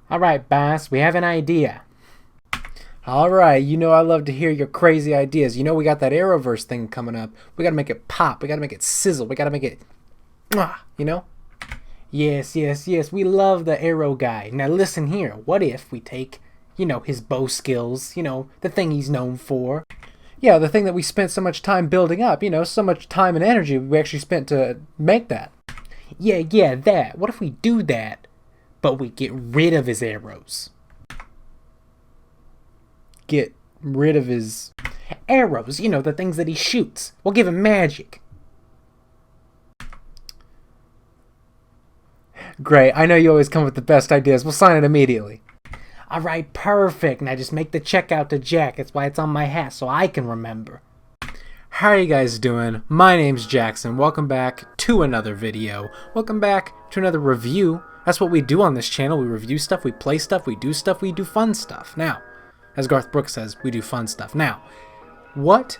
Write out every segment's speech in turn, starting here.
Alright, boss, we have an idea. Alright, I love to hear your crazy ideas. We got that Arrowverse thing coming up. We gotta make it pop. We gotta make it sizzle. We gotta make it. You know? Yes, yes, yes. We love the Arrow guy. Now listen here. What if we take, his bow skills, the thing he's known for? Yeah, the thing that we spent so much time building up, so much time and energy we actually spent to make that. Yeah, that. What if we do that, but we get rid of his arrows? Get rid of his arrows, the things that he shoots. We'll give him magic. Great, I know you always come with the best ideas. We'll sign it immediately. Alright, perfect. Now just make the check out to Jack. That's why it's on my hat, so I can remember. How are you guys doing? My name's Jackson. Welcome back to another video. Welcome back to another review. That's what we do on this channel. We review stuff, we play stuff, we do fun stuff. Now, as Garth Brooks says, we do fun stuff. Now, what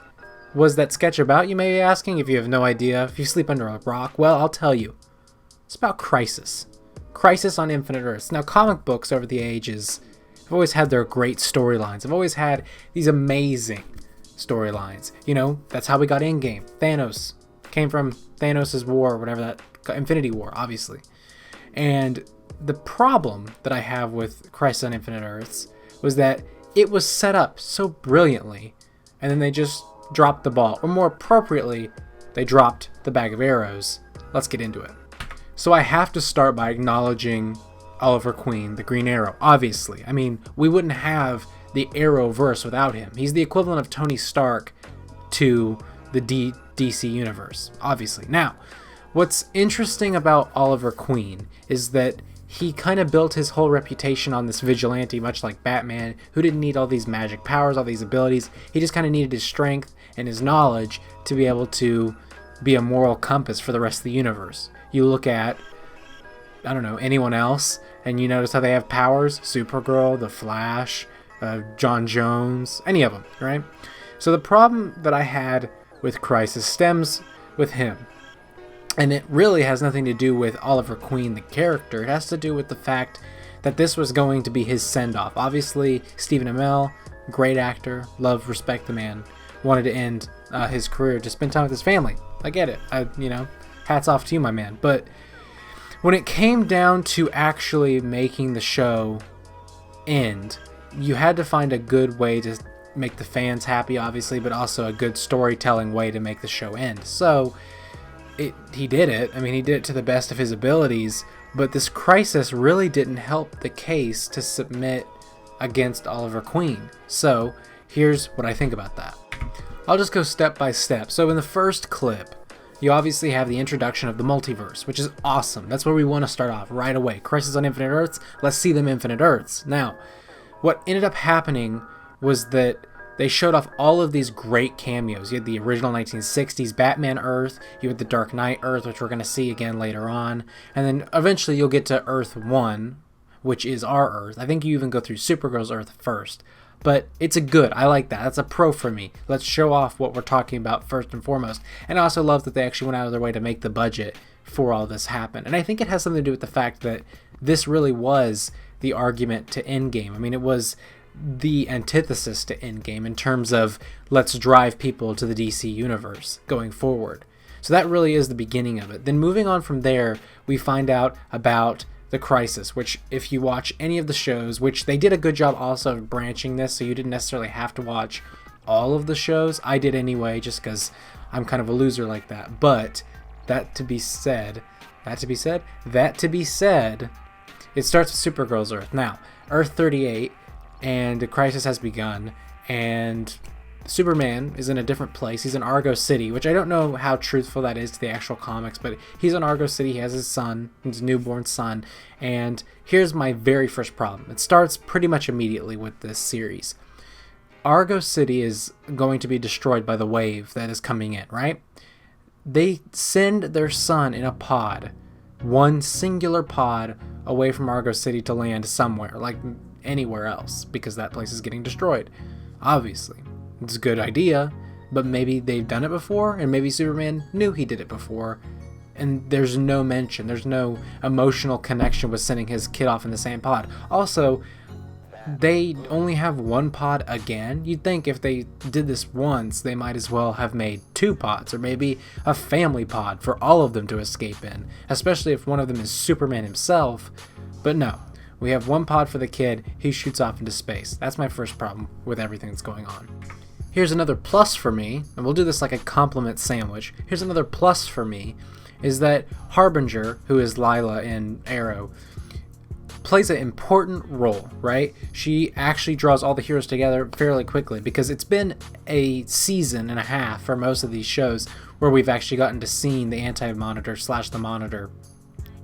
was that sketch about, you may be asking? If you have no idea, if you sleep under a rock, well, I'll tell you. It's about Crisis. Crisis on Infinite Earths. Now, comic books over the ages have always had their great storylines. Have always had these amazing storylines. That's how we got Endgame. Thanos came from Thanos' war, or whatever that, Infinity War, obviously. And the problem that I have with Crisis on Infinite Earths was that it was set up so brilliantly, and then they just dropped the ball. Or more appropriately, they dropped the bag of arrows. Let's get into it. So I have to start by acknowledging Oliver Queen, the Green Arrow, obviously. I mean, we wouldn't have the Arrowverse without him. He's the equivalent of Tony Stark to the DC universe, obviously. Now, what's interesting about Oliver Queen is that he kind of built his whole reputation on this vigilante, much like Batman, who didn't need all these magic powers, all these abilities. He just kind of needed his strength and his knowledge to be able to be a moral compass for the rest of the universe. You look at, I don't know, anyone else, and you notice how they have powers. Supergirl, The Flash, John Jones, any of them, right? So the problem that I had with Crisis stems with him. And it really has nothing to do with Oliver Queen, the character. It has to do with the fact that this was going to be his send-off. Obviously, Stephen Amell, great actor, love, respect the man, wanted to end his career to spend time with his family. I get it. Hats off to you, my man. But when it came down to actually making the show end, you had to find a good way to make the fans happy, obviously, but also a good storytelling way to make the show end. So he did it. I mean, he did it to the best of his abilities, but this Crisis really didn't help the case to submit against Oliver Queen. So here's what I think about that. I'll just go step by step. So in the first clip, you obviously have the introduction of the multiverse, which is awesome. That's where we want to start off right away. Crisis on Infinite Earths, let's see them Infinite Earths. Now, what ended up happening was that they showed off all of these great cameos. You had the original 1960s Batman Earth, you had the Dark Knight Earth, which we're going to see again later on, and then eventually you'll get to Earth 1, which is our Earth. I think you even go through Supergirl's Earth first. But it's a good. I like that. That's a pro for me. Let's show off what we're talking about first and foremost. And I also love that they actually went out of their way to make the budget for all this happen. And I think it has something to do with the fact that this really was the argument to Endgame. I mean, it was the antithesis to Endgame in terms of let's drive people to the DC universe going forward. So that really is the beginning of it. Then moving on from there, we find out about the Crisis, which if you watch any of the shows, which they did a good job also of branching this, so you didn't necessarily have to watch all of the shows. I did anyway, just because I'm kind of a loser like that. But that to be said, it starts with Supergirl's Earth. Now, Earth 38, and the Crisis has begun, and Superman is in a different place. He's in Argo City, which I don't know how truthful that is to the actual comics, but he's in Argo City. He has his son, his newborn son, and here's my very first problem. It starts pretty much immediately with this series. Argo City is going to be destroyed by the wave that is coming in, right? They send their son in a pod, one singular pod, away from Argo City to land somewhere, like anywhere else, because that place is getting destroyed, obviously. It's a good idea, but maybe they've done it before, and maybe Superman knew he did it before, and there's no mention, there's no emotional connection with sending his kid off in the same pod. Also, they only have one pod again. You'd think if they did this once, they might as well have made 2 pods, or maybe a family pod for all of them to escape in, especially if one of them is Superman himself. But no, we have 1 pod for the kid, he shoots off into space. That's my first problem with everything that's going on. Here's another plus for me, and we'll do this like a compliment sandwich. Here's another plus for me, is that Harbinger, who is Lila in Arrow, plays an important role, right? She actually draws all the heroes together fairly quickly, because it's been a season and a half for most of these shows where we've actually gotten to see the Anti-Monitor / the Monitor,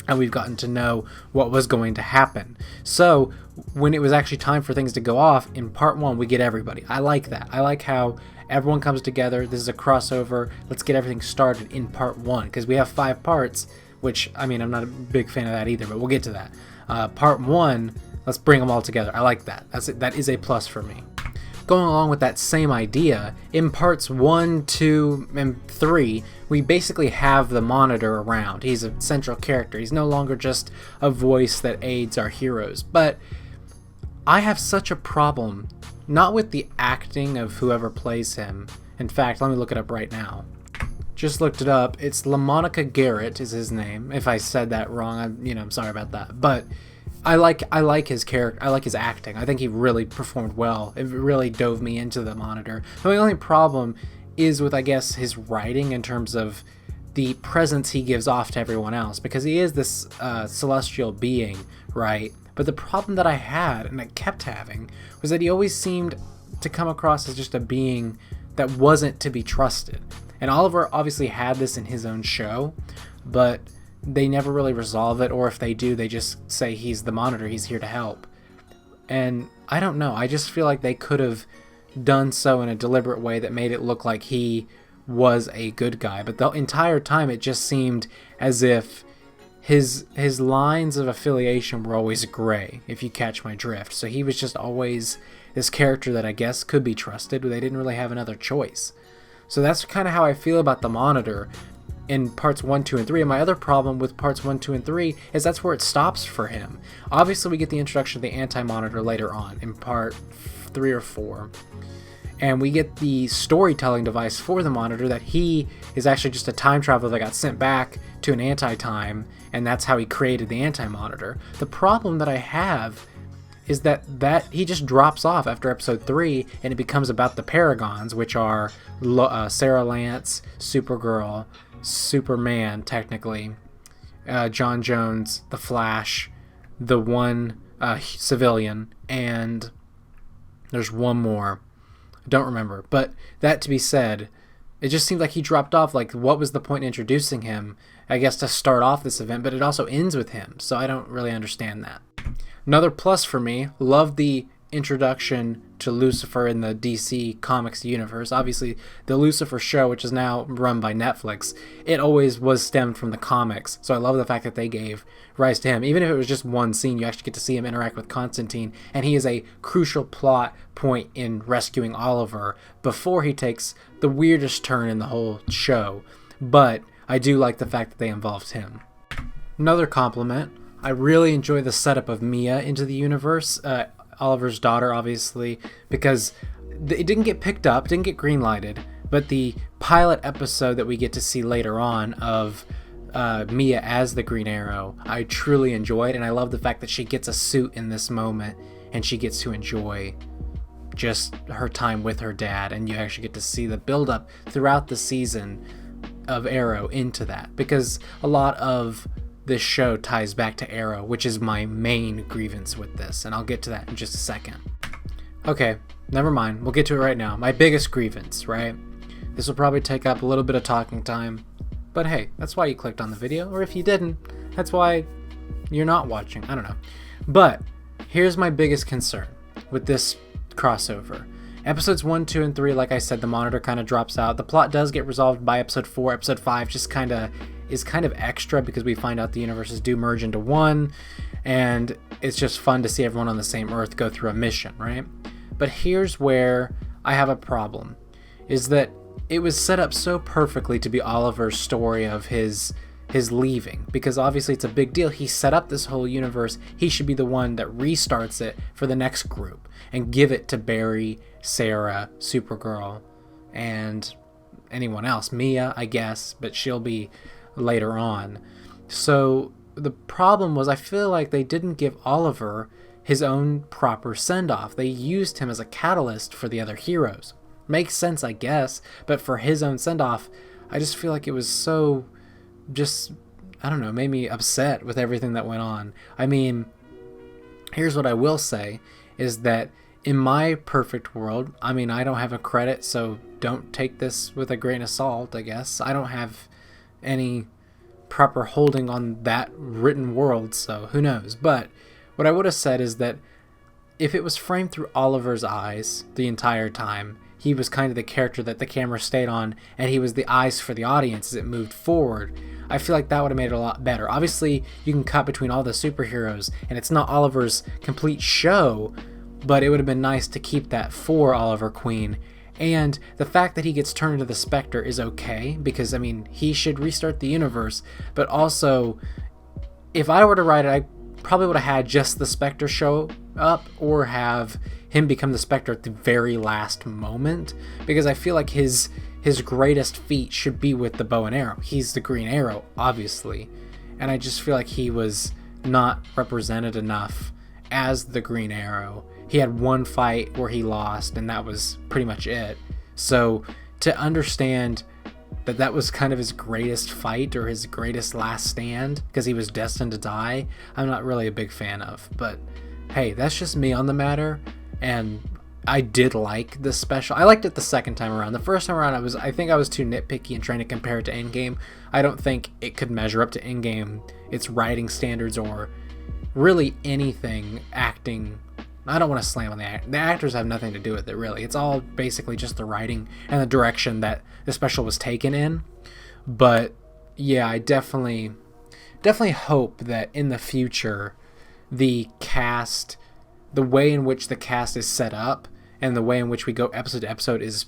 and we've gotten to know what was going to happen. So when it was actually time for things to go off, in part 1 we get everybody. I like that. I like how everyone comes together. This is a crossover. Let's get everything started in part 1, because we have 5 parts, which, I mean, I'm not a big fan of that either, but we'll get to that. Part 1, let's bring them all together. I like that. That is a plus for me. Going along with that same idea, in parts 1, 2, and 3, we basically have the Monitor around. He's a central character. He's no longer just a voice that aids our heroes. But I have such a problem, not with the acting of whoever plays him. In fact, let me look it up right now. Just looked it up. It's LaMonica Garrett is his name. If I said that wrong, I'm sorry about that. But I like his character. I like his acting. I think he really performed well. It really dove me into the Monitor. The only problem is with, I guess, his writing in terms of the presence he gives off to everyone else, because he is this celestial being, right? But the problem that I had, and I kept having, was that he always seemed to come across as just a being that wasn't to be trusted. And Oliver obviously had this in his own show, but they never really resolve it, or if they do, they just say he's the Monitor, he's here to help. And I don't know, I just feel like they could have done so in a deliberate way that made it look like he was a good guy. But the entire time it just seemed as if his lines of affiliation were always gray, if you catch my drift. So he was just always this character that I guess could be trusted, but they didn't really have another choice. So that's kind of how I feel about the Monitor in parts 1, 2, and 3. And my other problem with parts 1, 2, and 3 is that's where it stops for him. Obviously, we get the introduction of the Anti-Monitor later on in part 3 or 4. And we get the storytelling device for the Monitor that he is actually just a time traveler that got sent back to an anti-time, and that's how he created the Anti-Monitor. The problem that I have is that he just drops off after episode 3, and it becomes about the Paragons, which are Sarah Lance, Supergirl, Superman, technically, John Jones, the Flash, the one civilian, and there's one more. I don't remember. But that to be said, it just seemed like he dropped off. Like, what was the point in introducing him, I guess, to start off this event? But it also ends with him, so I don't really understand that. Another plus for me, loved the introduction to Lucifer in the DC Comics universe. Obviously, the Lucifer show, which is now run by Netflix, it always was stemmed from the comics. So I love the fact that they gave rise to him. Even if it was just one scene, you actually get to see him interact with Constantine, and he is a crucial plot point in rescuing Oliver before he takes the weirdest turn in the whole show. But I do like the fact that they involved him. Another compliment, I really enjoy the setup of Mia into the universe, Oliver's daughter, obviously, because it didn't get picked up, didn't get greenlighted, but the pilot episode that we get to see later on of Mia as the Green Arrow, I truly enjoyed, and I love the fact that she gets a suit in this moment, and she gets to enjoy just her time with her dad, and you actually get to see the build-up throughout the season of Arrow into that, because a lot of this show ties back to Arrow, which is my main grievance with this, and I'll get to that in just a second. Okay, never mind, we'll get to it right now. My biggest grievance, right? This will probably take up a little bit of talking time, but hey, that's why you clicked on the video, or if you didn't, that's why you're not watching, I don't know. But here's my biggest concern with this crossover. Episodes 1, 2, and 3, like I said, the Monitor kind of drops out. The plot does get resolved by episode 4. Episode 5 just is kind of extra because we find out the universes do merge into one, and it's just fun to see everyone on the same Earth go through a mission, right? But here's where I have a problem, is that it was set up so perfectly to be Oliver's story of his his leaving, because obviously it's a big deal. He set up this whole universe. He should be the one that restarts it for the next group and give it to Barry, Sarah, Supergirl, and anyone else. Mia, I guess, but she'll be later on. So the problem was, I feel like they didn't give Oliver his own proper send-off. They used him as a catalyst for the other heroes. Makes sense, I guess, but for his own send-off, I just feel like it was so just, I don't know, made me upset with everything that went on. I mean, here's what I will say, is that in my perfect world, I mean, I don't have a credit, so don't take this with a grain of salt, I guess. I don't have any proper holding on that written world, so who knows. But what I would have said is that if it was framed through Oliver's eyes the entire time, he was kind of the character that the camera stayed on, and he was the eyes for the audience as it moved forward, I feel like that would have made it a lot better. Obviously, you can cut between all the superheroes, and it's not Oliver's complete show, but it would have been nice to keep that for Oliver Queen. And the fact that he gets turned into the Spectre is okay, because, I mean, he should restart the universe, but also, if I were to write it, I probably would have had just the Spectre show up, or have him become the Spectre at the very last moment, because I feel like his greatest feat should be with the bow and arrow. He's the Green Arrow, obviously, and I just feel like he was not represented enough as the Green Arrow. He had one fight where he lost, and that was pretty much it. So to understand that that was kind of his greatest fight, or his greatest last stand, because he was destined to die, I'm not really a big fan of. But hey, that's just me on the matter, and I did like this special. I liked it the second time around. The first time around, I think I was too nitpicky and trying to compare it to Endgame. I don't think it could measure up to Endgame, its writing standards, or really anything, acting. I don't want to slam on the actors. The actors have nothing to do with it, really. It's all basically just the writing and the direction that the special was taken in. But yeah, I definitely hope that in the future, the cast, the way in which the cast is set up, and the way in which we go episode to episode is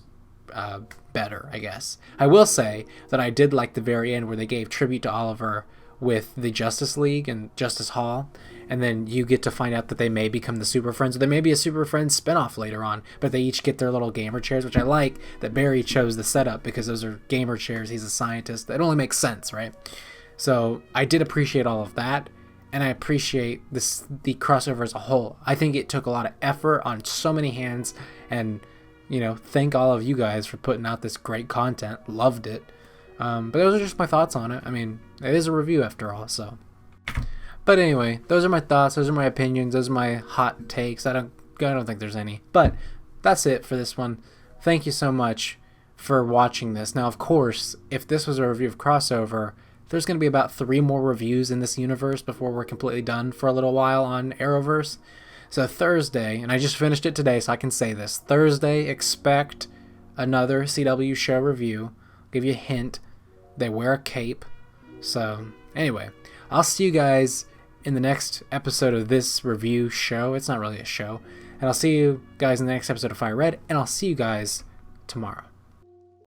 better, I guess. I will say that I did like the very end where they gave tribute to Oliver with the Justice League and Justice Hall, and then you get to find out that they may become the Super Friends, or there may be a Super Friends spinoff later on, but they each get their little gamer chairs, which I like that Barry chose the setup, because those are gamer chairs. He's a scientist. It only makes sense, right? So I did appreciate all of that, and I appreciate the crossover as a whole. I think it took a lot of effort on so many hands, and, you know, thank all of you guys for putting out this great content. Loved it. But those are just my thoughts on it. I mean, it is a review after all, so. But anyway, those are my thoughts, those are my opinions, those are my hot takes. I don't think there's any. But that's it for this one. Thank you so much for watching this. Now, of course, if this was a review of Crossover, there's going to be about 3 more reviews in this universe before we're completely done for a little while on Arrowverse. So Thursday, and I just finished it today, so I can say this. Thursday, expect another CW show review. I'll give you a hint. They wear a cape. So, anyway, I'll see you guys in the next episode of this review show. It's not really a show. And I'll see you guys in the next episode of Fire Red, and I'll see you guys tomorrow.